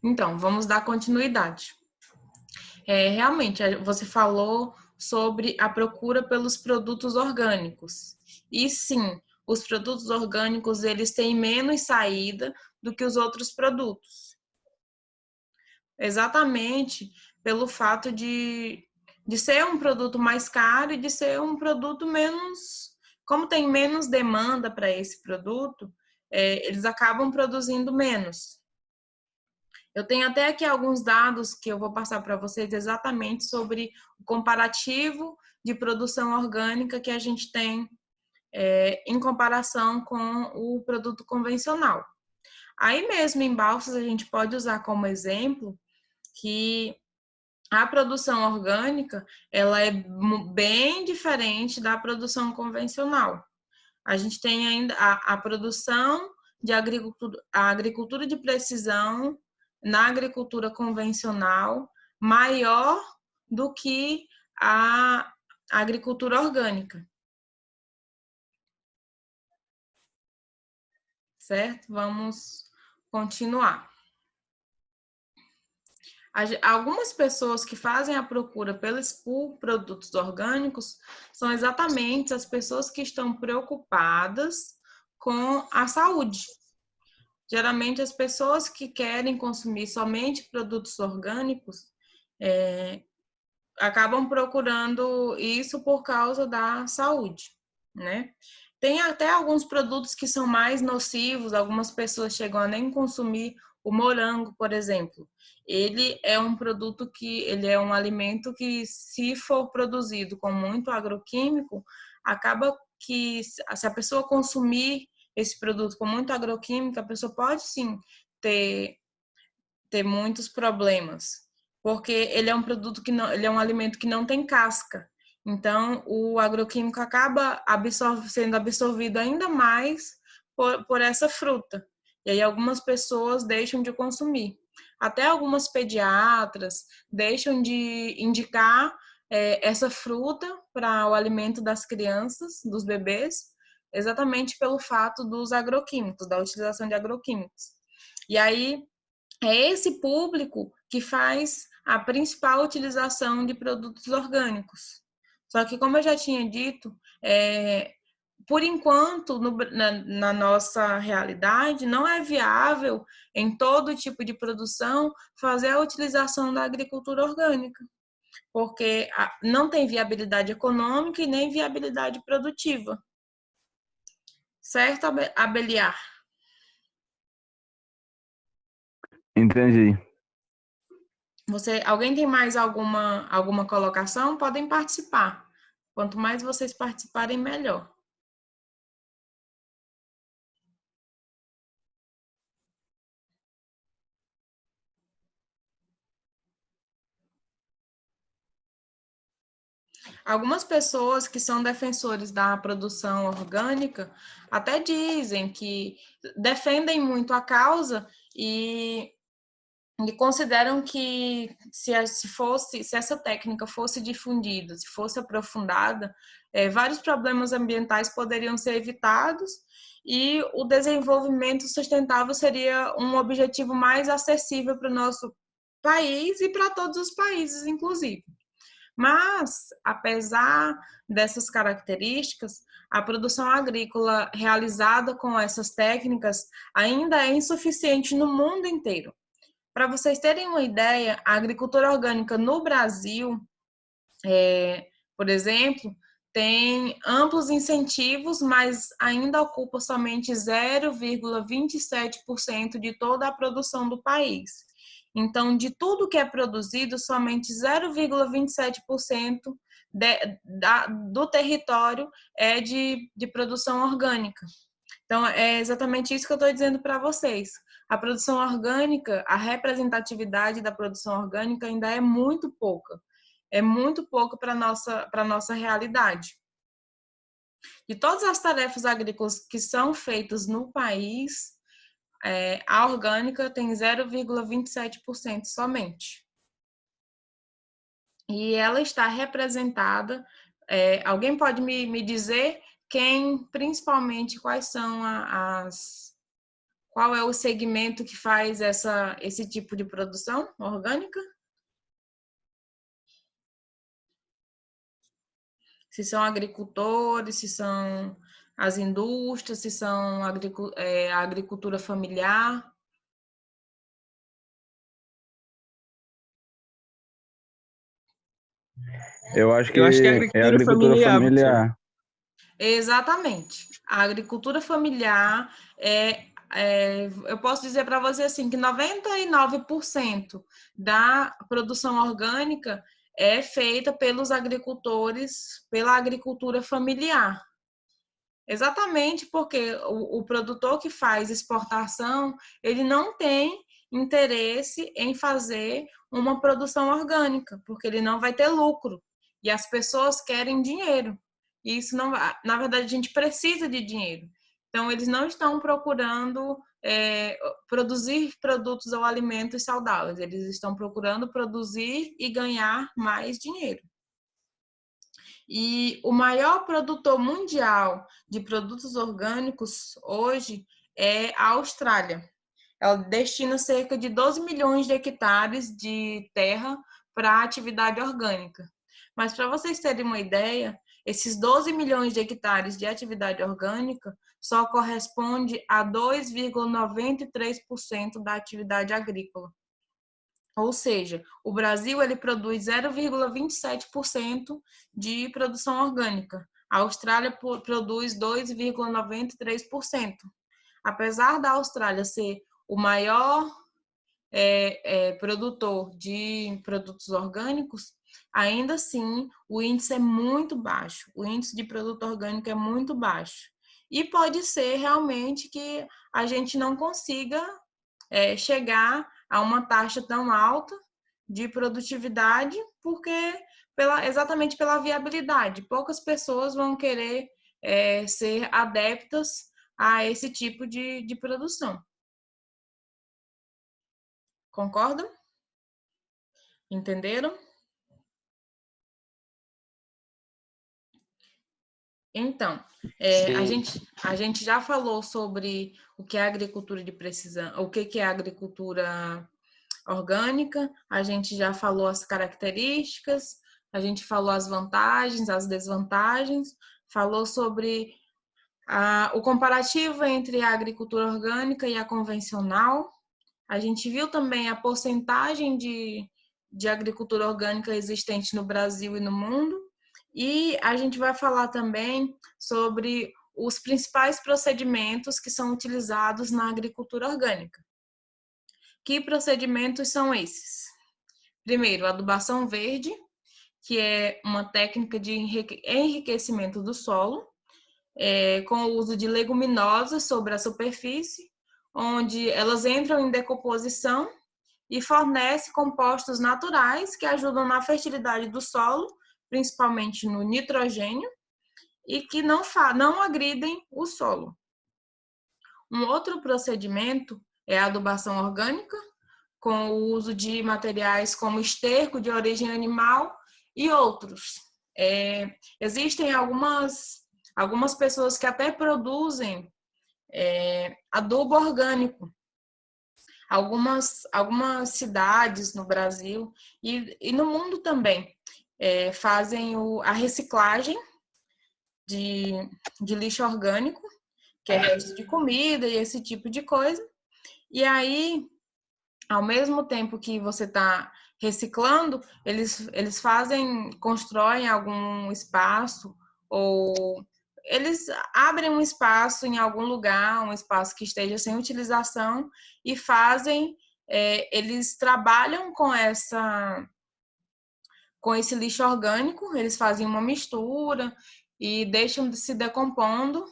Então, vamos dar continuidade. Realmente, você falou sobre a procura pelos produtos orgânicos. E sim, os produtos orgânicos, eles têm menos saída do que os outros produtos. Exatamente pelo fato de ser um produto mais caro e de ser um produto menos... Como tem menos demanda para esse produto, eles acabam produzindo menos. Eu tenho até aqui alguns dados que eu vou passar para vocês exatamente sobre o comparativo de produção orgânica que a gente tem em comparação com o produto convencional. Aí mesmo em Balsas a gente pode usar como exemplo que a produção orgânica ela é bem diferente da produção convencional. A gente tem ainda a produção de a agricultura de precisão na agricultura convencional maior do que a agricultura orgânica, certo? Vamos continuar. Algumas pessoas que fazem a procura por produtos orgânicos são exatamente as pessoas que estão preocupadas com a saúde. Geralmente, as pessoas que querem consumir somente produtos orgânicos acabam procurando isso por causa da saúde, né? Tem até alguns produtos que são mais nocivos, algumas pessoas chegam a nem consumir o morango, por exemplo. Ele é um produto ele é um alimento que, se for produzido com muito agroquímico, acaba que, se a pessoa consumir esse produto com muito agroquímico, a pessoa pode sim ter muitos problemas, porque ele é um produto que não, ele é um alimento que não tem casca. Então, o agroquímico acaba sendo absorvido ainda mais por essa fruta. E aí algumas pessoas deixam de consumir. Até algumas pediatras deixam de indicar essa fruta para o alimento das crianças, dos bebês, exatamente pelo fato dos agroquímicos, da utilização de agroquímicos. E aí é esse público que faz a principal utilização de produtos orgânicos. Só que, como eu já tinha dito, por enquanto, na nossa realidade, não é viável, em todo tipo de produção, fazer a utilização da agricultura orgânica, porque não tem viabilidade econômica e nem viabilidade produtiva. Certo, Abeliar? Entendi. Alguém tem mais alguma colocação? Podem participar. Quanto mais vocês participarem, melhor. Algumas pessoas que são defensores da produção orgânica até dizem que defendem muito a causa e consideram que se essa técnica fosse difundida, se fosse aprofundada, vários problemas ambientais poderiam ser evitados e o desenvolvimento sustentável seria um objetivo mais acessível para o nosso país e para todos os países, inclusive. Mas, apesar dessas características, a produção agrícola realizada com essas técnicas ainda é insuficiente no mundo inteiro. Para vocês terem uma ideia, a agricultura orgânica no Brasil, por exemplo, tem amplos incentivos, mas ainda ocupa somente 0,27% de toda a produção do país. Então, de tudo que é produzido, somente 0,27% do território é de produção orgânica. Então, é exatamente isso que eu estou dizendo para vocês. A produção orgânica, a representatividade da produção orgânica ainda é muito pouca. É muito pouco para a nossa realidade. De todas as tarefas agrícolas que são feitas no país, a orgânica tem 0,27% somente. E ela está representada... alguém pode me dizer principalmente, quais qual é o segmento que faz esse tipo de produção orgânica? Se são agricultores, se são as indústrias, se são a agricultura familiar. Eu acho Eu acho que é que é a agricultura agricultura familiar, professor. familiar. Exatamente. A agricultura familiar eu posso dizer para você assim que 99% da produção orgânica é feita pelos agricultores, pela agricultura familiar. Exatamente porque o produtor que faz exportação, ele não tem interesse em fazer uma produção orgânica, porque ele não vai ter lucro. E as pessoas querem dinheiro. E isso não, na verdade, a gente precisa de dinheiro. Então, eles não estão procurando produzir produtos ou alimentos saudáveis. Eles estão procurando produzir e ganhar mais dinheiro. E o maior produtor mundial de produtos orgânicos hoje é a Austrália. Ela destina cerca de 12 milhões de hectares de terra para atividade orgânica. Mas para vocês terem uma ideia, esses 12 milhões de hectares de atividade orgânica só corresponde a 2,93% da atividade agrícola. Ou seja, o Brasil ele produz 0,27% de produção orgânica. A Austrália produz 2,93%. Apesar da Austrália ser o maior produtor de produtos orgânicos, ainda assim o índice é muito baixo. O índice de produto orgânico é muito baixo. E pode ser realmente que a gente não consiga chegar a uma taxa tão alta de produtividade, porque exatamente pela viabilidade. Poucas pessoas vão querer ser adeptas a esse tipo de produção. Concordam? Entenderam? Então, a gente já falou sobre o que é agricultura de precisão, o que é agricultura orgânica, a gente já falou as características, a gente falou as vantagens, as desvantagens, falou sobre o comparativo entre a agricultura orgânica e a convencional. A gente viu também a porcentagem de agricultura orgânica existente no Brasil e no mundo. E a gente vai falar também sobre os principais procedimentos que são utilizados na agricultura orgânica. Que procedimentos são esses? Primeiro, adubação verde, que é uma técnica de enriquecimento do solo, com o uso de leguminosas sobre a superfície, onde elas entram em decomposição e fornecem compostos naturais que ajudam na fertilidade do solo, principalmente no nitrogênio, e que não agridem o solo. Um outro procedimento é a adubação orgânica, com o uso de materiais como esterco de origem animal e outros. Existem algumas pessoas que até produzem adubo orgânico. Algumas cidades no Brasil e no mundo também fazem a reciclagem de lixo orgânico, que é resto de comida e esse tipo de coisa. E aí, ao mesmo tempo que você está reciclando, eles constroem algum espaço ou eles abrem um espaço em algum lugar, um espaço que esteja sem utilização e eles trabalham com esse lixo orgânico, eles fazem uma mistura e deixam de se decompondo.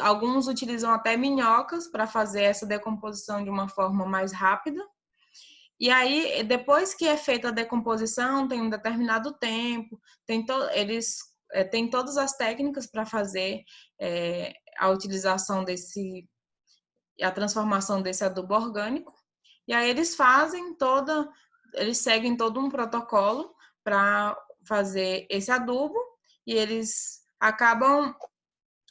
Alguns utilizam até minhocas para fazer essa decomposição de uma forma mais rápida. E aí, depois que é feita a decomposição, tem um determinado tempo, eles têm todas as técnicas para fazer a utilização a transformação desse adubo orgânico. E aí eles seguem todo um protocolo para fazer esse adubo e eles acabam,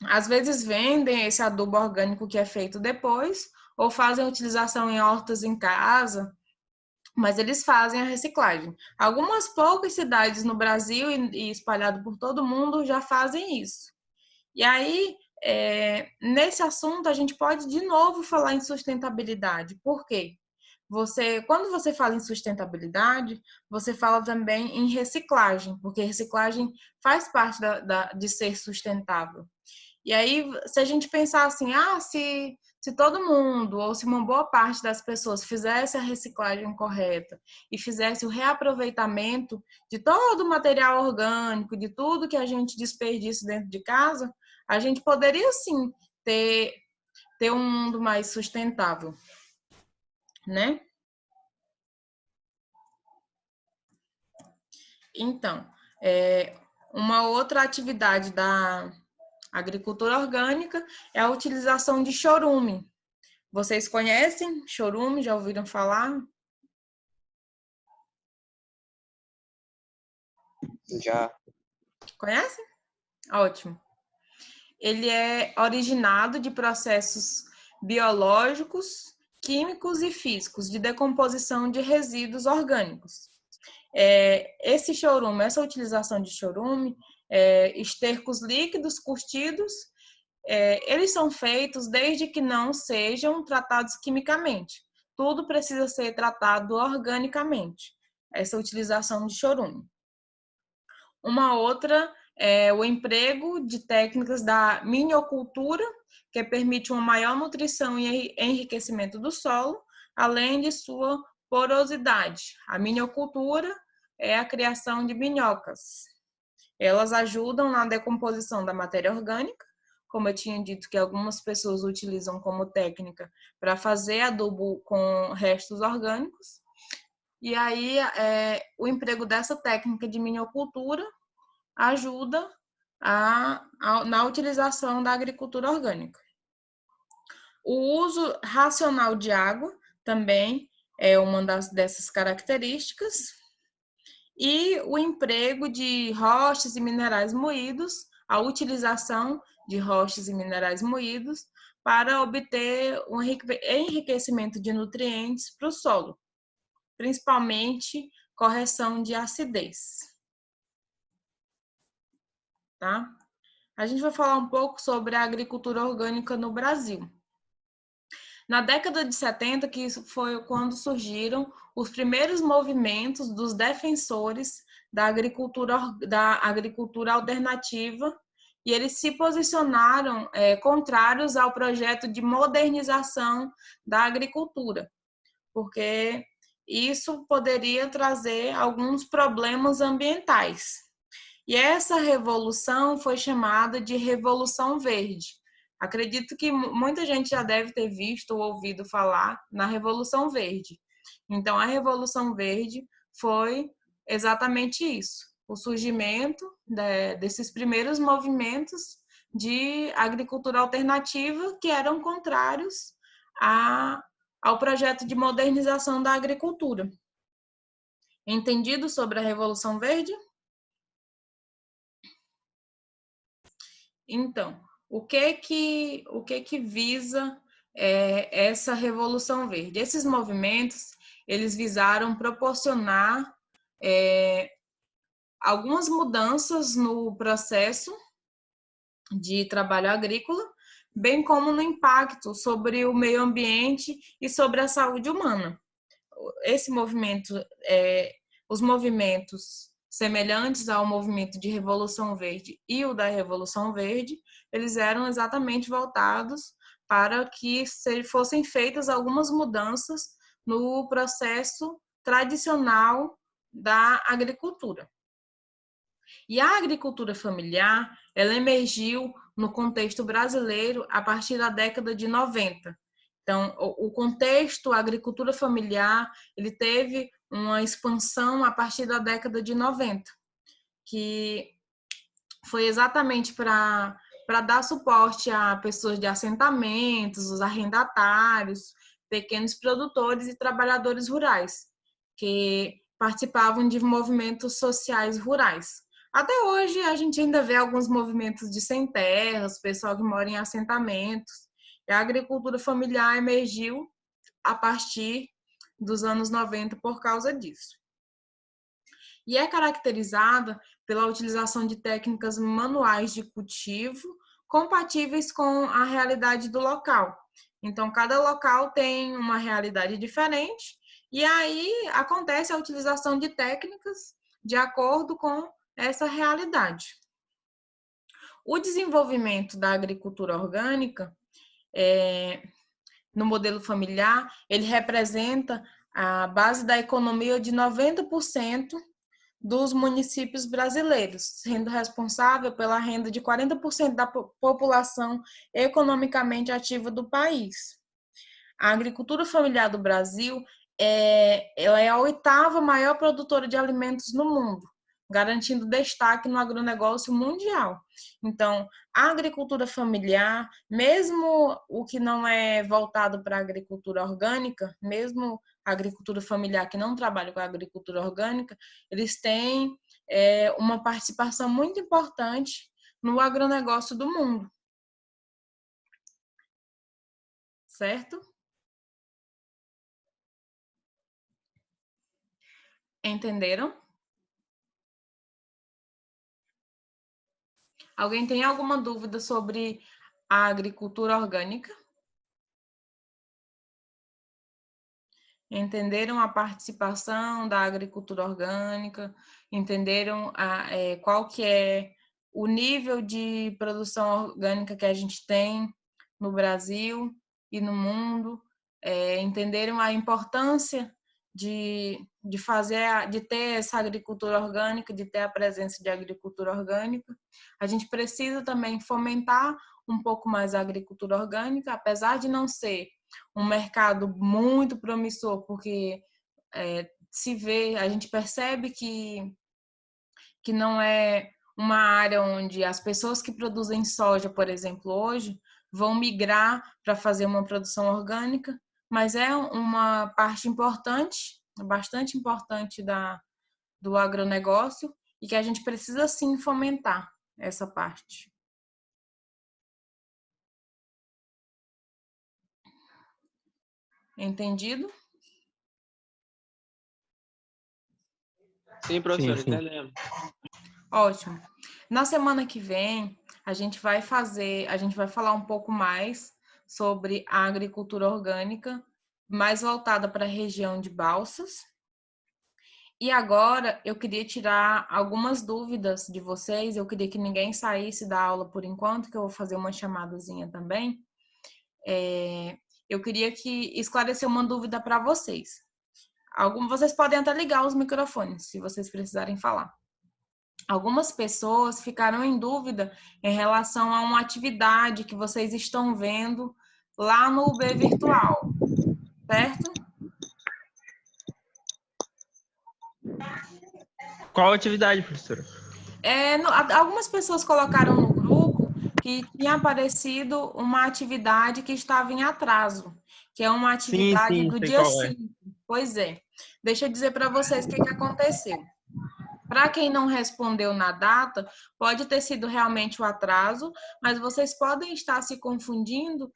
às vezes, vendem esse adubo orgânico que é feito depois, ou fazem utilização em hortas em casa, mas eles fazem a reciclagem. Algumas poucas cidades no Brasil e espalhado por todo mundo já fazem isso. E aí, nesse assunto, a gente pode de novo falar em sustentabilidade. Por quê? Quando você fala em sustentabilidade, você fala também em reciclagem, porque reciclagem faz parte de ser sustentável. E aí, se a gente pensar assim, se todo mundo, ou se uma boa parte das pessoas fizesse a reciclagem correta e fizesse o reaproveitamento de todo o material orgânico, de tudo que a gente desperdiça dentro de casa, a gente poderia sim ter um mundo mais sustentável, né? Então, uma outra atividade da agricultura orgânica é a utilização de chorume. Vocês conhecem chorume? Já ouviram falar? Já. Conhecem? Ótimo. Ele é originado de processos biológicos, químicos e físicos de decomposição de resíduos orgânicos. Essa utilização de chorume, estercos líquidos curtidos, eles são feitos desde que não sejam tratados quimicamente. Tudo precisa ser tratado organicamente, essa utilização de chorume. Uma outra é o emprego de técnicas da miniocultura, que permite uma maior nutrição e enriquecimento do solo, além de sua porosidade. A miniocultura é a criação de minhocas. Elas ajudam na decomposição da matéria orgânica, como eu tinha dito que algumas pessoas utilizam como técnica para fazer adubo com restos orgânicos. E aí, o emprego dessa técnica de miniocultura ajuda na utilização da agricultura orgânica. O uso racional de água também é uma dessas características. E o emprego de rochas e minerais moídos, a utilização de rochas e minerais moídos para obter um enriquecimento de nutrientes para o solo, principalmente correção de acidez. Tá? A gente vai falar um pouco sobre a agricultura orgânica no Brasil. Na década de 70, que foi quando surgiram os primeiros movimentos dos defensores da agricultura alternativa, e eles se posicionaram contrários ao projeto de modernização da agricultura, porque isso poderia trazer alguns problemas ambientais. E essa revolução foi chamada de Revolução Verde. Acredito que muita gente já deve ter visto ou ouvido falar na Revolução Verde. Então, a Revolução Verde foi exatamente isso, o surgimento desses primeiros movimentos de agricultura alternativa que eram contrários ao projeto de modernização da agricultura. Entendido sobre a Revolução Verde? Então, o que visa essa Revolução Verde? Esses movimentos, eles visaram proporcionar algumas mudanças no processo de trabalho agrícola, bem como no impacto sobre o meio ambiente e sobre a saúde humana. Os movimentos semelhantes ao movimento de Revolução Verde e o da Revolução Verde, eles eram exatamente voltados para que fossem feitas algumas mudanças no processo tradicional da agricultura. E a agricultura familiar, ela emergiu no contexto brasileiro a partir da década de 90. Então, o contexto, a agricultura familiar, ele teve uma expansão a partir da década de 90, que foi exatamente para dar suporte a pessoas de assentamentos, os arrendatários, pequenos produtores e trabalhadores rurais, que participavam de movimentos sociais rurais. Até hoje, a gente ainda vê alguns movimentos de sem terras, pessoal que mora em assentamentos. E a agricultura familiar emergiu a partir dos anos 90 por causa disso. E é caracterizada pela utilização de técnicas manuais de cultivo compatíveis com a realidade do local. Então, cada local tem uma realidade diferente e aí acontece a utilização de técnicas de acordo com essa realidade. O desenvolvimento da agricultura orgânica no modelo familiar, ele representa a base da economia de 90% dos municípios brasileiros, sendo responsável pela renda de 40% da população economicamente ativa do país. A agricultura familiar do Brasil ela é a 8ª maior produtora de alimentos no mundo, garantindo destaque no agronegócio mundial. Então, a agricultura familiar, mesmo o que não é voltado para a agricultura orgânica, mesmo a agricultura familiar que não trabalha com a agricultura orgânica, eles têm uma participação muito importante no agronegócio do mundo. Certo? Entenderam? Alguém tem alguma dúvida sobre a agricultura orgânica? Entenderam a participação da agricultura orgânica? Entenderam qual que é o nível de produção orgânica que a gente tem no Brasil e no mundo? Entenderam a importância de ter essa agricultura orgânica, de ter a presença de agricultura orgânica? A gente precisa também fomentar um pouco mais a agricultura orgânica, apesar de não ser um mercado muito promissor, porque a gente percebe que não é uma área onde as pessoas que produzem soja, por exemplo, hoje, vão migrar para fazer uma produção orgânica, mas é uma parte importante, bastante importante do agronegócio e que a gente precisa sim fomentar essa parte. Entendido? Sim, professor, entendemos. Ótimo. Na semana que vem, a gente vai falar um pouco mais sobre a agricultura orgânica, mais voltada para a região de Balsas. E agora eu queria tirar algumas dúvidas de vocês. Eu queria que ninguém saísse da aula por enquanto, que eu vou fazer uma chamadazinha também. Eu queria esclarecer uma dúvida para vocês. Vocês podem até ligar os microfones, se vocês precisarem falar. Algumas pessoas ficaram em dúvida em relação a uma atividade que vocês estão vendo lá no UB Virtual, certo? Qual atividade, professora? Algumas pessoas colocaram no grupo que tinha aparecido uma atividade que estava em atraso, que é uma atividade sim, do sei dia qual é. 5. Pois é. Deixa eu dizer para vocês o que aconteceu. Para quem não respondeu na data, pode ter sido realmente o atraso, mas vocês podem estar se confundindo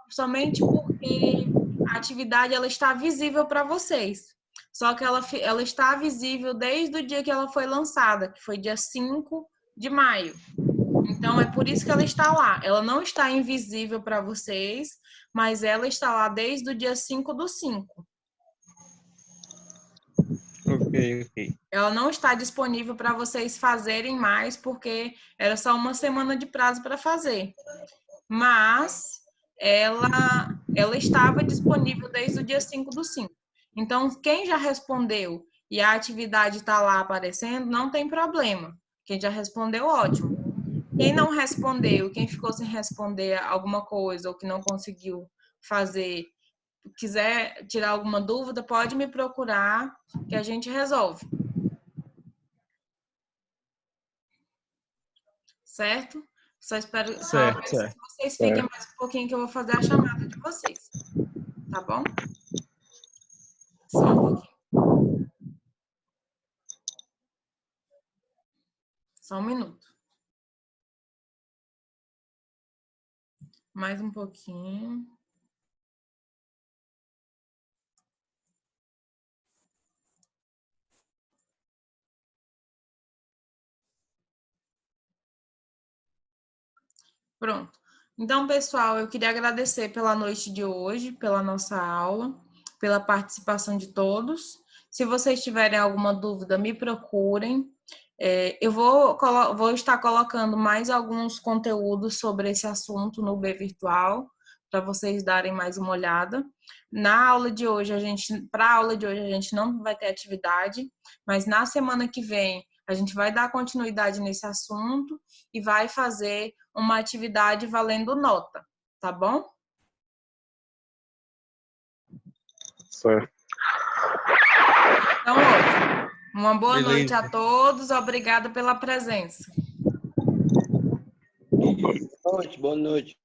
somente porque a atividade ela está visível para vocês. Só que ela está visível desde o dia que ela foi lançada, que foi dia 5 de maio. Então, é por isso que ela está lá. Ela não está invisível para vocês, mas ela está lá desde o dia 5/5. Ok. Ela não está disponível para vocês fazerem mais, porque era só uma semana de prazo para fazer. Mas ela estava disponível desde o dia 5/5. Então, quem já respondeu e a atividade está lá aparecendo, não tem problema. Quem já respondeu, ótimo. Quem não respondeu, quem ficou sem responder alguma coisa ou que não conseguiu fazer, quiser tirar alguma dúvida, pode me procurar que a gente resolve. Certo? Só preciso que vocês fiquem mais um pouquinho que eu vou fazer a chamada de vocês. Tá bom? Só um pouquinho. Só um minuto. Mais um pouquinho. Pronto. Então, pessoal, eu queria agradecer pela noite de hoje, pela nossa aula, pela participação de todos. Se vocês tiverem alguma dúvida, me procurem. Eu vou estar colocando mais alguns conteúdos sobre esse assunto no B Virtual, para vocês darem mais uma olhada. Na aula de hoje, para a aula de hoje, a gente não vai ter atividade, mas na semana que vem, a gente vai dar continuidade nesse assunto e vai fazer uma atividade valendo nota, tá bom? Certo. Então, ótimo. Uma boa Beleza. noite a todos. Obrigada pela presença. Boa noite, boa noite.